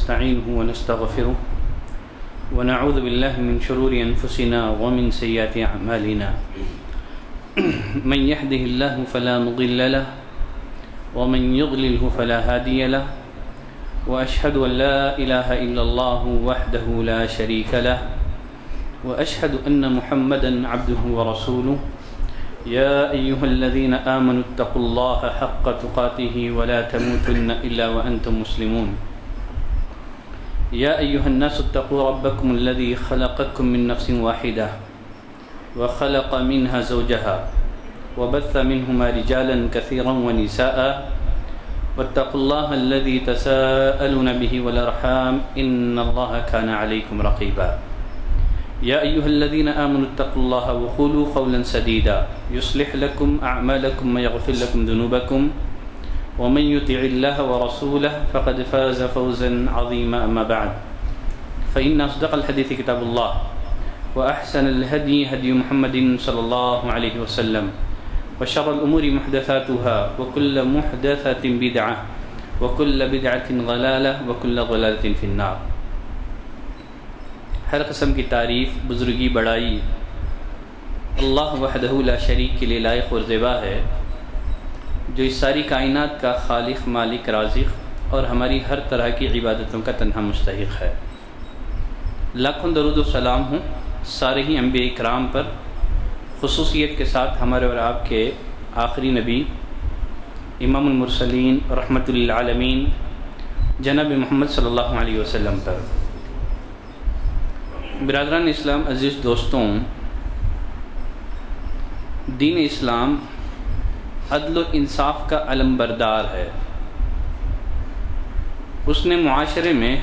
ونستعينه ونستغفره ونعوذ بالله من شرور أنفسنا ومن سيئات أعمالنا من يهده الله فلا مضل له ومن يضلله فلا هادي له وأشهد أن لا إله إلا الله وحده لا شريك له وأشهد أن محمدا عبده ورسوله يا أيها الذين آمنوا اتقوا الله حق تقاته ولا تموتن إلا وأنتم مسلمون يا أيها الناس اتقوا ربكم الذي خلقكم من نفس واحدة وخلق منها زوجها وبث منهما رجالا كثيرا ونساء واتقوا الله الذي تساءلون به والأرحام إن الله كان عليكم رقيبا يا أيها الذين آمنوا اتقوا الله وقولوا قولا سديدا يصلح لكم أعمالكم ويغفر لكم ذنوبكم ومن يطع الله ورسوله فقد فاز فوزا عظيما. أما بعد فإن أصدق الحديث كتاب الله وأحسن الهدي هدي محمد صلى الله عليه وسلم وشر الأمور محدثاتها وكل محدثة بدعة وكل بدعة ضلالة وكل ضلالة في النار. ہر قسم کی تعریف، بزرگی، بڑائی اللہ وحدہ لا شریک کے لیے لائق اور زیبا ہے، جو اس ساری کائنات کا خالق، مالک، رازق اور ہماری ہر طرح کی عبادتوں کا تنہا مستحق ہے. لاکھوں درود و سلام ہوں سارے ہی انبیاء اکرام پر، خصوصیت کے ساتھ ہمارے اور آپ کے آخری نبی امام المرسلین رحمۃ للعالمین جناب محمد صلی اللہ علیہ وسلم پر. برادران اسلام، عزیز دوستوں، دین اسلام عدل و انصاف کا علم بردار ہے. اس نے معاشرے میں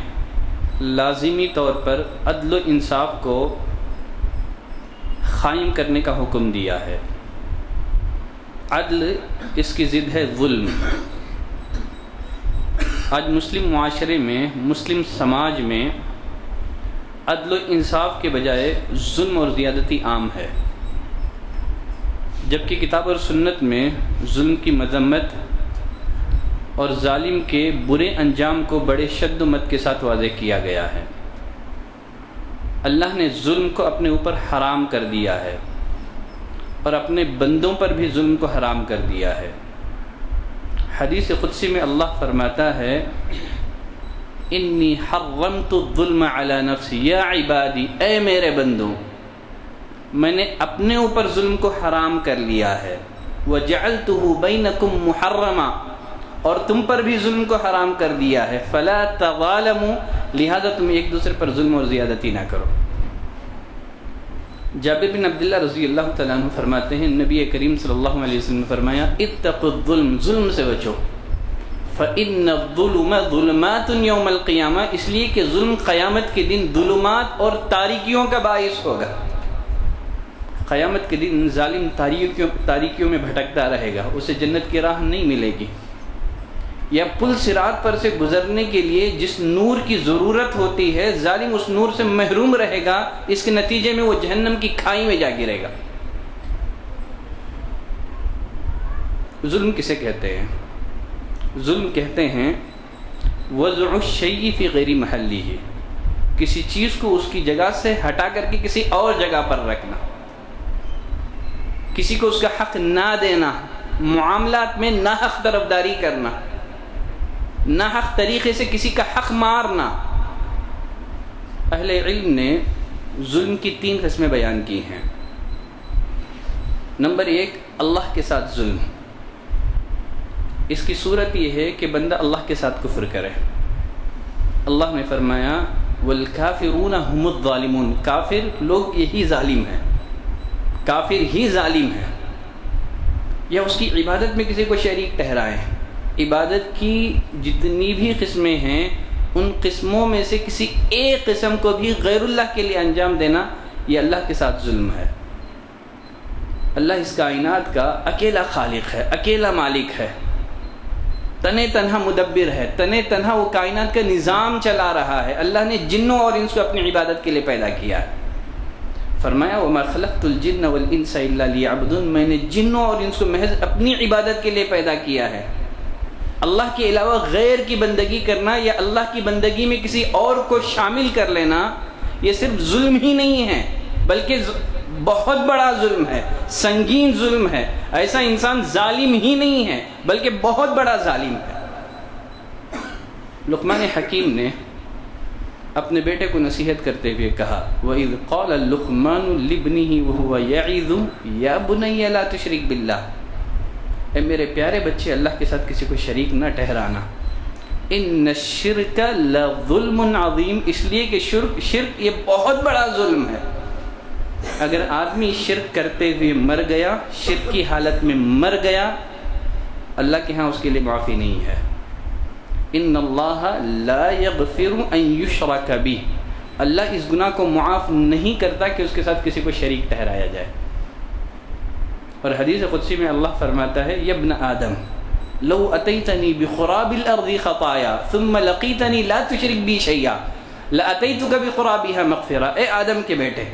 لازمی طور پر عدل و انصاف کو قائم کرنے کا حکم دیا ہے. عدل اس کی ضد ہے ظلم. آج مسلم معاشرے میں، مسلم سماج میں عدل و انصاف کے بجائے ظلم اور زیادتی عام ہے، جبکہ کتاب اور سنت میں ظلم کی مذمت اور ظالم کے برے انجام کو بڑے شد و مت کے ساتھ واضح کیا گیا ہے. اللہ نے ظلم کو اپنے اوپر حرام کر دیا ہے اور اپنے بندوں پر بھی ظلم کو حرام کر دیا ہے. حدیث قدسی میں اللہ فرماتا ہے انی حرمت الظلم علی نفسی یا عبادی، اے میرے بندوں میں نے اپنے اوپر ظلم کو حرام کر لیا ہے. وجعلتہ بینکم محرما، اور تم پر بھی ظلم کو حرام کر دیا ہے. فلا تظالموا، لہذا تم ایک دوسرے پر ظلم اور زیادتی نہ کرو. جابر بن عبداللہ رضی اللہ تعالیٰ عنہ فرماتے ہیں نبی کریم صلی اللہ علیہ وسلم نے فرمایا اتقوا الظلم، ظلم سے بچو. فإن الظلم ظلمات یوم القیامہ، اس لیے کہ ظلم قیامت کے دن ظلمات اور تاریکیوں کا باعث ہوگا. قیامت کے دن ظالم تاریکیوں میں بھٹکتا رہے گا، اسے جنت کی راہ نہیں ملے گی. یا پل صراط پر سے گزرنے کے لیے جس نور کی ضرورت ہوتی ہے، ظالم اس نور سے محروم رہے گا، اس کے نتیجے میں وہ جہنم کی کھائی میں جا گرے گا. ظلم کسے کہتے ہیں؟ ظلم کہتے ہیں وضع الشیء فی غیر محلہ، کسی چیز کو اس کی جگہ سے ہٹا کر کے کسی اور جگہ پر رکھنا، کسی کو اس کا حق نہ دینا، معاملات میں ناحق طرفداری کرنا، ناحق طریقے سے کسی کا حق مارنا. اہل علم نے ظلم کی 3 قسمیں بیان کی ہیں. نمبر 1، اللہ کے ساتھ ظلم. اس کی صورت یہ ہے کہ بندہ اللہ کے ساتھ کفر کرے. اللہ نے فرمایا والکافرون هم الظالمون، کافر لوگ یہی ظالم ہیں، کافر ہی ظالم ہے. یا اس کی عبادت میں کسی کو شریک ٹھہرائیں. عبادت کی جتنی بھی قسمیں ہیں ان قسموں میں سے کسی ایک قسم کو بھی غیر اللہ کے لیے انجام دینا، یہ اللہ کے ساتھ ظلم ہے. اللہ اس کائنات کا اکیلا خالق ہے، اکیلا مالک ہے، تنے تنہا مدبر ہے، تنے تنہا وہ کائنات کا نظام چلا رہا ہے. اللہ نے جنوں اور انس کو اپنی عبادت کے لیے پیدا کیا ہے. فرمایا وما خلقت الجن والانس الا لیعبدون، میں نے جنوں اور انس کو محض اپنی عبادت کے لیے پیدا کیا ہے. اللہ کے علاوہ غیر کی بندگی کرنا یا اللہ کی بندگی میں کسی اور کو شامل کر لینا، یہ صرف ظلم ہی نہیں ہے بلکہ بہت بڑا ظلم ہے، سنگین ظلم ہے۔ ایسا انسان ظالم ہی نہیں ہے بلکہ بہت بڑا ظالم ہے۔ لقمان حکیم نے اپنے بیٹے کو نصیحت کرتے ہوئے کہا، وَإِذْ قَالَ لُقْمَانُ لِابْنِهِ وَهُوَ يَعِظُهُ يَا بُنَيَّ لَا تُشْرِكْ بِاللَّهِ، اے میرے پیارے بچے اللہ کے ساتھ کسی کو شریک نہ ٹھہرانا، ان الشرک لظلم عظیم، اس لیے کہ شرک یہ بہت بڑا ظلم ہے۔ اگر آدمی شرک کرتے ہوئے مر گیا، شرک کی حالت میں مر گیا، اللہ کے ہاں اس کے لیے معافی نہیں ہے۔ ان اللہ لا یغفر ان یشرک بہ، اللہ اس گناہ کو معاف نہیں کرتا کہ اس کے ساتھ کسی کو شریک ٹھہرایا جائے۔ اور حدیث قدسی میں اللہ فرماتا ہے، یا ابن آدم لو اتیتنی بقراب الارض خطایا ثم لقیتنی لا تشرک بی شیئا لاتیتک بقرابها مغفرہ، اے آدم کے بیٹے،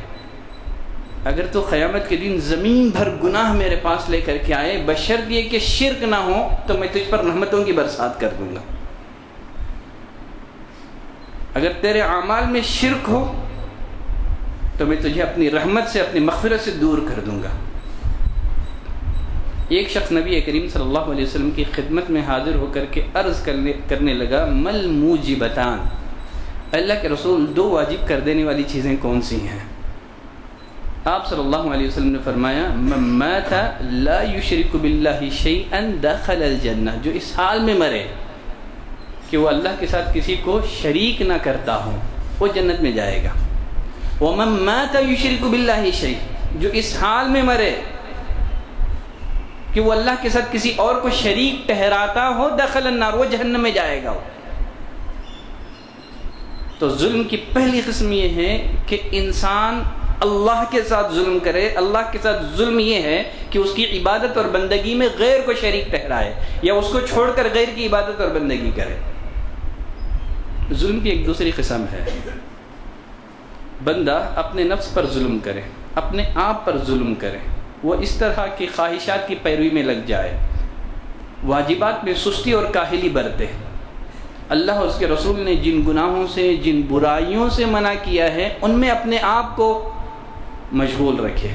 اگر تو قیامت کے دن زمین بھر گناہ میرے پاس لے کر کے آئے، بشرط یہ کہ شرک نہ ہو، تو میں تجھ پر رحمتوں کی برسات کر دوں گا۔ اگر تیرے اعمال میں شرک ہو تو میں تجھے اپنی رحمت سے، اپنی مغفرت سے دور کر دوں گا۔ ایک شخص نبی کریم صلی اللہ علیہ وسلم کی خدمت میں حاضر ہو کر کے عرض کرنے لگا، مل موجبتان، اللہ کے رسول دو واجب کر دینے والی چیزیں کون سی ہیں؟ آپ صلی اللہ علیہ وسلم نے فرمایا، من مات لا یشرک باللہ شیئا دخل الجنہ، جو اس حال میں مرے کہ وہ اللہ کے ساتھ کسی کو شریک نہ کرتا ہو، وہ جنت میں جائے گا۔ ومن مات یشرک باللہ شیئا، جو اس حال میں مرے کہ وہ اللہ کے ساتھ کسی اور کو شریک ٹھہراتا ہو، دخل النار، وہ جہنم میں جائے گا۔ تو ظلم کی پہلی قسم یہ ہے کہ انسان اللہ کے ساتھ ظلم کرے۔ اللہ کے ساتھ ظلم یہ ہے کہ اس کی عبادت اور بندگی میں غیر کو شریک ٹھہرائے یا اس کو چھوڑ کر غیر کی عبادت اور بندگی کرے۔ ظلم کی ایک دوسری قسم ہے، بندہ اپنے نفس پر ظلم کرے، اپنے آپ پر ظلم کرے، وہ اس طرح کی خواہشات کی پیروی میں لگ جائے، واجبات میں سستی اور کاہلی برتے۔ اللہ اور اس کے رسول نے جن گناہوں سے، جن برائیوں سے منع کیا ہے، ان میں اپنے آپ کو مشغول رکھے۔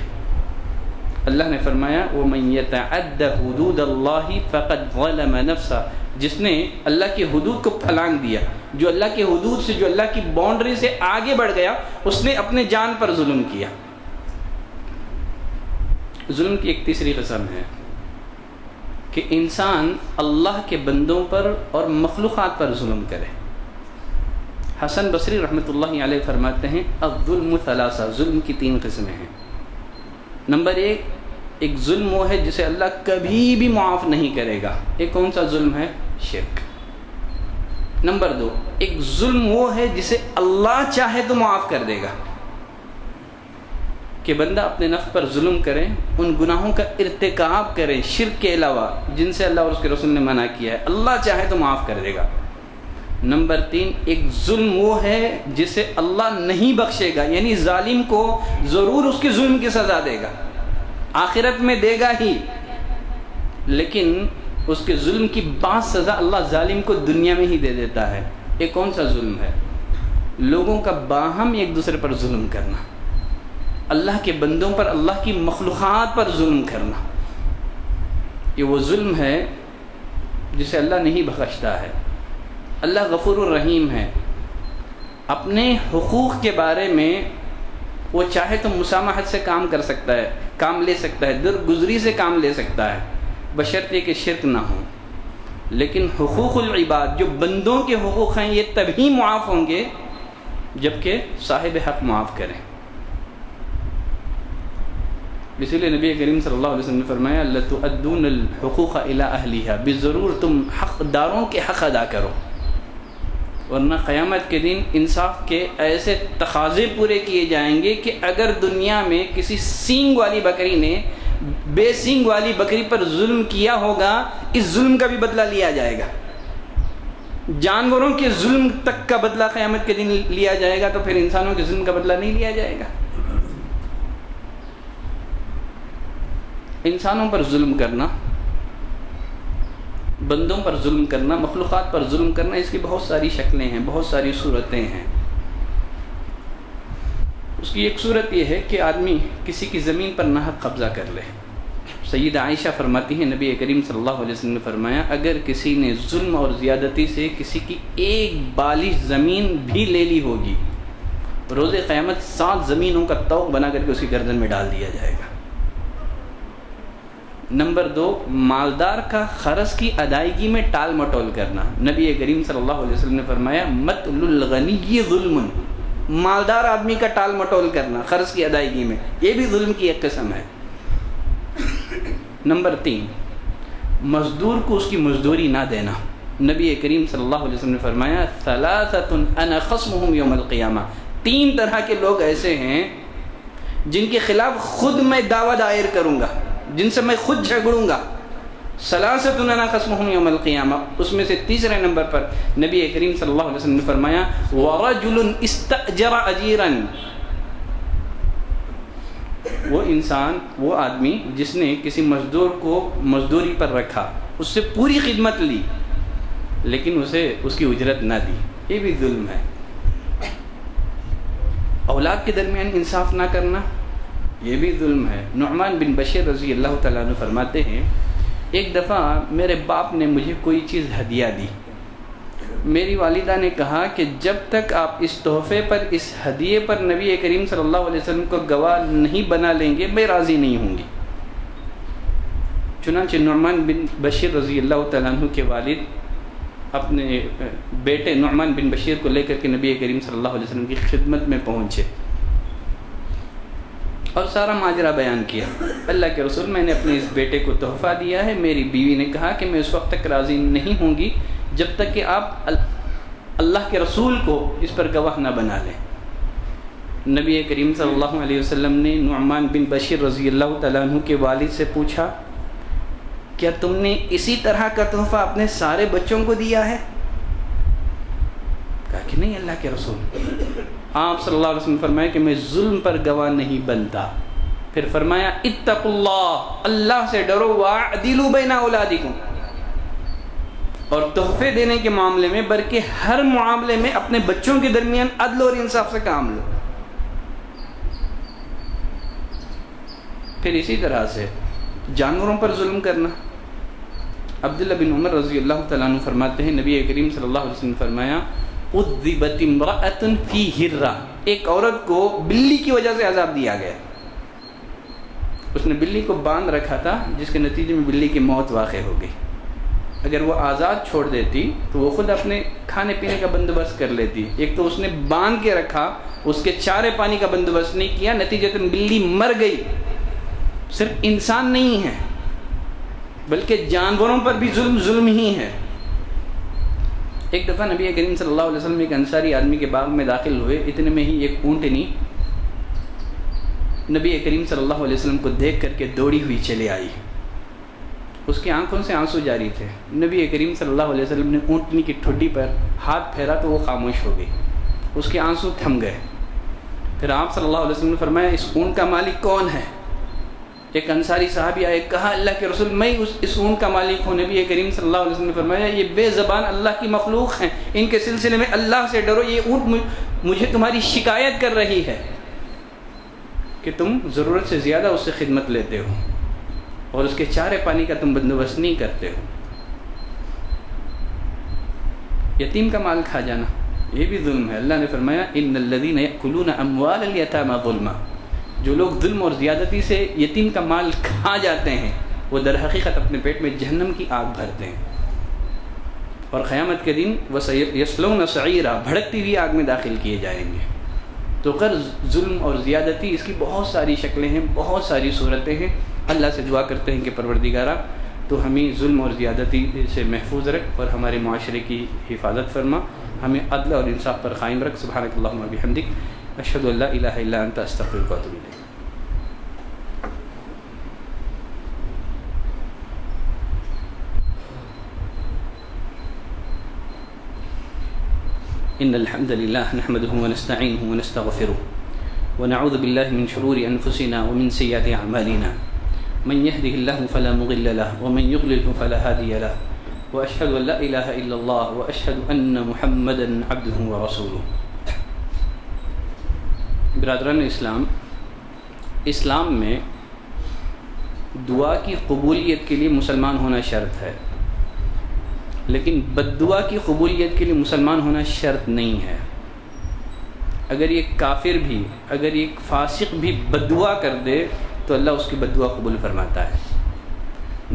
اللہ نے فرمایا، وَمَن يَتَعَدَّ حُدُودَ اللَّهِ فَقَدْ ظَلَمَ نَفْسَهُ، جس نے اللہ کی حدود کو پھلانگ دیا، جو اللہ کی حدود سے، جو اللہ کی باؤنڈری سے آگے بڑھ گیا، اس نے اپنے جان پر ظلم کیا۔ ظلم کی ایک تیسری قسم ہے کہ انسان اللہ کے بندوں پر اور مخلوقات پر ظلم کرے۔ حسن بصری رحمۃ اللہ علیہ فرماتے ہیں، الظلم ثلاثہ، ظلم کی تین قسمیں ہیں۔ نمبر ایک ظلم وہ ہے جسے اللہ کبھی بھی معاف نہیں کرے گا، ایک کون سا ظلم ہے؟ شرک۔ نمبر دو، ایک ظلم وہ ہے جسے اللہ چاہے تو معاف کر دے گا، کہ بندہ اپنے نفس پر ظلم کرے، ان گناہوں کا ارتکاب کرے شرک کے علاوہ جن سے اللہ اور اس کے رسول نے منع کیا ہے، اللہ چاہے تو معاف کر دے گا۔ نمبر تین، ایک ظلم وہ ہے جسے اللہ نہیں بخشے گا، یعنی ظالم کو ضرور اس کے ظلم کی سزا دے گا، آخرت میں دے گا ہی، لیکن اس کے ظلم کی بعض سزا اللہ ظالم کو دنیا میں ہی دے دیتا ہے۔ یہ کون سا ظلم ہے؟ لوگوں کا باہم ایک دوسرے پر ظلم کرنا، اللہ کے بندوں پر، اللہ کی مخلوقات پر ظلم کرنا، یہ وہ ظلم ہے جسے اللہ نہیں بخشتا ہے۔ اللہ غفور الرحیم ہے، اپنے حقوق کے بارے میں وہ چاہے تو مسامحت سے کام کر سکتا ہے، کام لے سکتا ہے، درگزری سے کام لے سکتا ہے، بشرطے کہ شرک نہ ہو، لیکن حقوق العباد، جو بندوں کے حقوق ہیں، یہ تبھی معاف ہوں گے جبکہ صاحب حق معاف کریں۔ اسی لیے نبی کریم صلی اللہ علیہ وسلم نے فرمایا، لَتُؤَدُّونَ الْحُقُوقَ إِلَىٰ أَهْلِهَا، بضرور تم حقداروں کے حق ادا کرو، ورنہ قیامت کے دن انصاف کے ایسے تقاضے پورے کیے جائیں گے کہ اگر دنیا میں کسی سینگ والی بکری نے بے سینگ والی بکری پر ظلم کیا ہوگا، اس ظلم کا بھی بدلہ لیا جائے گا۔ جانوروں کے ظلم تک کا بدلہ قیامت کے دن لیا جائے گا، تو پھر انسانوں کے ظلم کا بدلہ نہیں لیا جائے گا۔ انسانوں پر ظلم کرنا بندوں پر ظلم کرنا، مخلوقات پر ظلم کرنا، اس کی بہت ساری شکلیں ہیں، بہت ساری صورتیں ہیں۔ اس کی ایک صورت یہ ہے کہ آدمی کسی کی زمین پر ناحق قبضہ کر لے۔ سیدہ عائشہ فرماتی ہیں نبی کریم صلی اللہ علیہ وسلم نے فرمایا اگر کسی نے ظلم اور زیادتی سے کسی کی ایک بالش زمین بھی لے لی ہوگی، روز قیامت 7 زمینوں کا طوق بنا کر کے اس کی گردن میں ڈال دیا جائے گا۔ نمبر 2، مالدار کا قرض کی ادائیگی میں ٹال مٹول کرنا۔ نبی کریم صلی اللہ علیہ وسلم نے فرمایا مطل الغنی ظلم، مالدار آدمی کا ٹال مٹول کرنا قرض کی ادائیگی میں، یہ بھی ظلم کی ایک قسم ہے۔ نمبر 3، مزدور کو اس کی مزدوری نہ دینا۔ نبی کریم صلی اللہ علیہ وسلم نے فرمایا ثلاثۃ انا خصمہم یوم القیامہ، 3 طرح کے لوگ ایسے ہیں جن کے خلاف خود میں دعویٰ دائر کروں گا، جن سے میں خود جھگڑوں گا۔ ثلاثۃ انا خصمہم یوم القیامہ، اس میں سے تیسرے نمبر پر نبی کریم صلی اللہ علیہ وسلم نے فرمایا ورجل استأجر اجیرا، وہ انسان، وہ آدمی جس نے کسی مزدور کو مزدوری پر رکھا، اس سے پوری خدمت لی لیکن اسے اس کی اجرت نہ دی، یہ بھی ظلم ہے۔ اولاد کے درمیان انصاف نہ کرنا، یہ بھی ظلم ہے۔ نعمان بن بشیر رضی اللہ تعالیٰ عنہ فرماتے ہیں ایک دفعہ میرے باپ نے مجھے کوئی چیز ہدیہ دی، میری والدہ نے کہا کہ جب تک آپ اس تحفے پر، اس ہدیے پر نبی کریم صلی اللہ علیہ وسلم کو گواہ نہیں بنا لیں گے میں راضی نہیں ہوں گی۔ چنانچہ نعمان بن بشیر رضی اللہ تعالیٰ عنہ کے والد اپنے بیٹے نعمان بن بشیر کو لے کر کے نبی کریم صلی اللہ علیہ وسلم کی خدمت میں پہنچے اور سارا ماجرا بیان کیا۔ اللہ کے رسول، میں نے اپنے اس بیٹے کو تحفہ دیا ہے، میری بیوی نے کہا کہ میں اس وقت تک راضی نہیں ہوں گی جب تک کہ آپ اللہ کے رسول کو اس پر گواہ نہ بنا لیں۔ نبی کریم صلی اللہ علیہ وسلم نے نعمان بن بشیر رضی اللہ تعالیٰ عنہ کے والد سے پوچھا کیا تم نے اسی طرح کا تحفہ اپنے سارے بچوں کو دیا ہے؟ کہا کہ نہیں اللہ کے رسول۔ آپ صلی اللہ علیہ وسلم نے فرمایا کہ میں ظلم پر گواہ نہیں بنتا۔ پھر فرمایا اتقوا اللہ، اللہ سے ڈرو، واعدلوا بین اولادکم، اور تحفے دینے کے معاملے میں بلکہ ہر معاملے میں اپنے بچوں کے درمیان عدل اور انصاف سے کام لو۔ پھر اسی طرح سے جانوروں پر ظلم کرنا۔ عبداللہ بن عمر رضی اللہ تعالیٰ عنہ فرماتے ہیں نبی کریم صلی اللہ علیہ وسلم نے فرمایا عذبت امرأۃ فی ہرہ، ایک عورت کو بلی کی وجہ سے عذاب دیا گیا۔ اس نے بلی کو باندھ رکھا تھا جس کے نتیجے میں بلی کی موت واقع ہو گئی۔ اگر وہ آزاد چھوڑ دیتی تو وہ خود اپنے کھانے پینے کا بندوبست کر لیتی، ایک تو اس نے باندھ کے رکھا، اس کے چارے پانی کا بندوبست نہیں کیا، نتیجتاً بلی مر گئی۔ صرف انسان نہیں ہے بلکہ جانوروں پر بھی ظلم ہی ہے۔ ایک دفعہ نبی کریم صلی اللہ علیہ وسلم ایک انصاری آدمی کے باغ میں داخل ہوئے، اتنے میں ہی ایک اونٹنی نبی کریم صلی اللہ علیہ وسلم کو دیکھ کر کے دوڑی ہوئی چلے آئی۔ اس کی آنکھوں سے آنسو جاری تھے۔ نبی کریم صلی اللہ علیہ وسلم نے اونٹنی کی ٹھڈی پر ہاتھ پھیرا تو وہ خاموش ہو گئی، اس کے آنسو تھم گئے۔ پھر آپ صلی اللہ علیہ وسلم نے فرمایا اس اونٹ کا مالک کون ہے؟ ایک انصاری صحابی آئے، کہا اللہ کے رسول میں اس اونٹ کا مالک ہوں۔ نبی کریم صلی اللہ علیہ وسلم نے فرمایا یہ بے زبان اللہ کی مخلوق ہیں، ان کے سلسلے میں اللہ سے ڈرو، یہ اونٹ مجھے تمہاری شکایت کر رہی ہے کہ تم ضرورت سے زیادہ اس سے خدمت لیتے ہو اور اس کے چارے پانی کا تم بندوبست نہیں کرتے ہو۔ یتیم کا مال کھا جانا یہ بھی ظلم ہے۔ اللہ نے فرمایا ان الذین یأکلون اموال الیتامی ظلما، جو لوگ ظلم اور زیادتی سے یتیم کا مال کھا جاتے ہیں وہ در حقیقت اپنے پیٹ میں جہنم کی آگ بھرتے ہیں، اور قیامت کے دن وَسَيَصْلَوْنَ سَعِيرًا، بھڑکتی ہوئی آگ میں داخل کیے جائیں گے۔ تو قرض، ظلم اور زیادتی اس کی بہت ساری شکلیں ہیں، بہت ساری صورتیں ہیں۔ اللہ سے دعا کرتے ہیں کہ پروردگارہ تو ہمیں ظلم اور زیادتی سے محفوظ رکھ اور ہمارے معاشرے کی حفاظت فرما، ہمیں عدل اور انصاف پر قائم رکھ۔ سبحانک اللہم و بحمدک، اشہد ان لا الہ الا انت، استغفرک و اتوب الیک۔ ان الحمد للہ نحمده ونستعینه ونستغفره ونعوذ باللہ من شرور انفسنا ومن سیئات اعمالنا، من يهده الله فلا مضل له ومن يضلل فلا هادي له، وأشهد أن لا إله إلا الله وأشهد أن محمدا عبده ورسوله. برادران اسلام، اسلام میں دعا کی قبولیت کے لیے مسلمان ہونا شرط ہے، لیکن بد دعا کی قبولیت کے لیے مسلمان ہونا شرط نہیں ہے. اگر یہ کافر بھی، اگر یہ فاسق بھی بد دعا کر دے تو اللہ اس کی بد دعا قبول فرماتا ہے.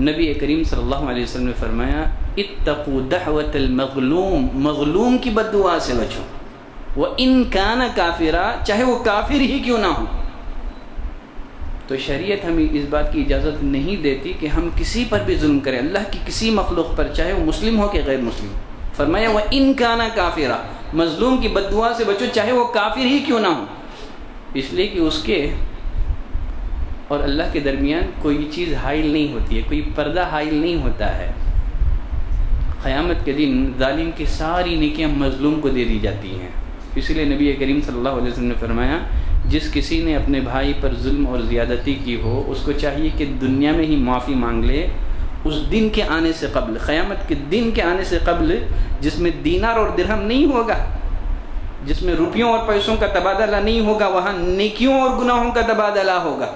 نبی کریم صلی اللہ علیہ وسلم نے فرمایا اتقوا دعوت المظلوم، مظلوم کی بد دعا سے بچو، وَإِن كَانَ كَافِرًا، چاہے وہ کافر ہی کیوں نہ ہو. تو شریعت ہمیں اس بات کی اجازت نہیں دیتی کہ ہم کسی پر بھی ظلم کریں، اللہ کی کسی مخلوق پر، چاہے وہ مسلم ہو کہ غیر مسلم. فرمایا وَإِن كَانَ كَافِرًا، مظلوم کی بد دعا سے بچو چاہے وہ کافر ہی کیوں نہ ہو، اس لیے کہ اس کے اور اللہ کے درمیان کوئی چیز حائل نہیں ہوتی ہے، کوئی پردہ حائل نہیں ہوتا ہے. قیامت کے دن ظالم کی ساری نیکیاں مظلوم کو دے دی جاتی ہیں. اسی لیے نبی کریم صلی اللہ علیہ وسلم نے فرمایا جس کسی نے اپنے بھائی پر ظلم اور زیادتی کی ہو اس کو چاہیے کہ دنیا میں ہی معافی مانگ لے، اس دن کے آنے سے قبل، قیامت کے دن کے آنے سے قبل، جس میں دینار اور درہم نہیں ہوگا، جس میں روپیوں اور پیسوں کا تبادلہ نہیں ہوگا، وہاں نیکیوں اور گناہوں کا تبادلہ ہوگا.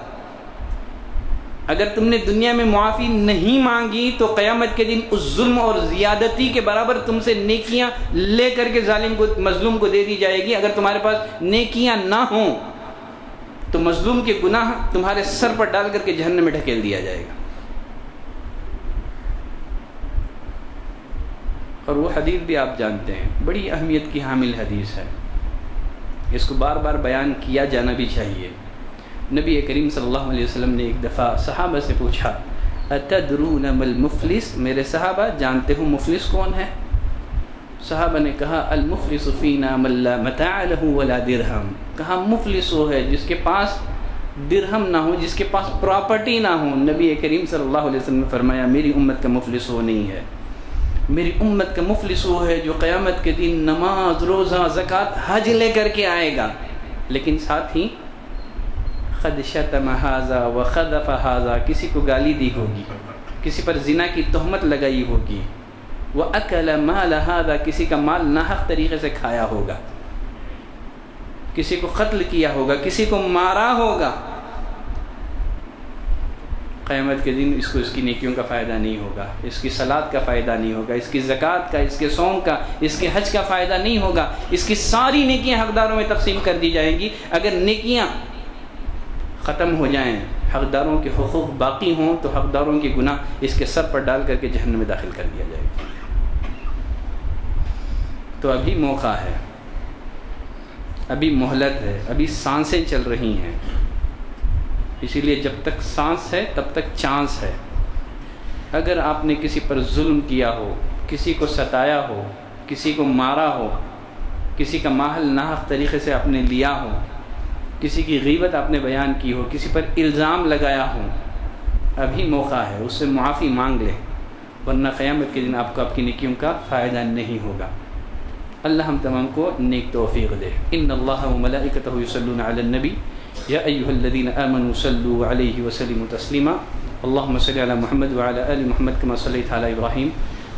اگر تم نے دنیا میں معافی نہیں مانگی تو قیامت کے دن اس ظلم اور زیادتی کے برابر تم سے نیکیاں لے کر کے ظالم کو، مظلوم کو دے دی جائے گی. اگر تمہارے پاس نیکیاں نہ ہوں تو مظلوم کے گناہ تمہارے سر پر ڈال کر کے جہنم میں ڈھکیل دیا جائے گا. اور وہ حدیث بھی آپ جانتے ہیں، بڑی اہمیت کی حامل حدیث ہے، اس کو بار بار بیان کیا جانا بھی چاہیے. نبی کریم صلی اللہ علیہ وسلم نے ایک دفعہ صحابہ سے پوچھا اتدرون ما المفلس، میرے صحابہ جانتے ہو مفلس کون ہے؟ صحابہ نے کہا المفلس فینا من لا متاع له ولا درہم. کہا مفلس وہ ہے جس کے پاس درہم نہ ہو، جس کے پاس پراپرٹی نہ ہو. نبی کریم صلی اللہ علیہ وسلم نے فرمایا میری امت کا مفلس وہ نہیں ہے، میری امت کا مفلس وہ ہے جو قیامت کے دن نماز، روزہ، زکوٰۃ، حج لے کر کے آئے گا، لیکن ساتھ ہی خد شتم ھذا وخذف ھذا، کسی کو گالی دی ہوگی، کسی پر زنا کی تہمت لگائی ہوگی، وَأَكَلَ مَالَ ھذا، کسی کا مال ناحق طریقے سے کھایا ہوگا، کسی کو قتل کیا ہوگا، کسی کو مارا ہوگا. قیامت کے دن اس کو اس کی نیکیوں کا فائدہ نہیں ہوگا، اس کی صلاۃ کا فائدہ نہیں ہوگا، اس کی زکوٰۃ کا، اس کے صوم کا، اس کے حج کا فائدہ نہیں ہوگا. اس کی ساری نیکیاں حقداروں میں تقسیم کر دی جائیں گی. اگر نیکیاں ختم ہو جائیں، حقداروں کے حقوق باقی ہوں تو حقداروں کے گناہ اس کے سر پر ڈال کر کے جہنم میں داخل کر دیا جائے گا. تو ابھی موقع ہے، ابھی مہلت ہے، ابھی سانسیں چل رہی ہیں. اسی لیے جب تک سانس ہے تب تک چانس ہے. اگر آپ نے کسی پر ظلم کیا ہو، کسی کو ستایا ہو، کسی کو مارا ہو، کسی کا مال ناحق طریقے سے آپ نے لیا ہو، کسی کی غیبت آپ نے بیان کی ہو، کسی پر الزام لگایا ہو، ابھی موقع ہے، اس سے معافی مانگ لے، ورنہ قیامت کے دن آپ کو آپ کی نیکیوں کا فائدہ نہیں ہوگا. اللہ ہم تمام کو نیک توفیق دے. ان اللہ وملائکتہ یصلون علی النبی یا ایھا الذین آمنوا صلوا علیہ وسلموا تسلیما. اللهم صل علی محمد وعلى آل محمد كما صليت على إبراهيم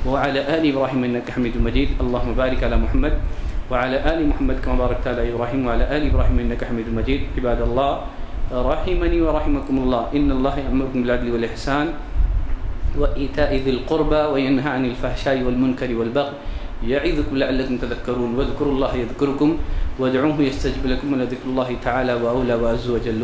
وعلى آل إبراهيم إنك حميد مجيد. اللهم بارك على محمد وعلى آل محمد كما باركت على إبراهيم وعلى آل إبراهيم إنك حميد مجيد. عباد الله رحمني ورحمكم الله، إن الله يأمركم بالعدل والإحسان وإيتاء ذي القربى وينهى عن الفحشاء والمنكر والبغي يعظكم لعلكم تذكرون. واذكروا الله يذكركم وادعوه يستجب لكم، ولذكر الله تعالى وأولى وأعز وجل.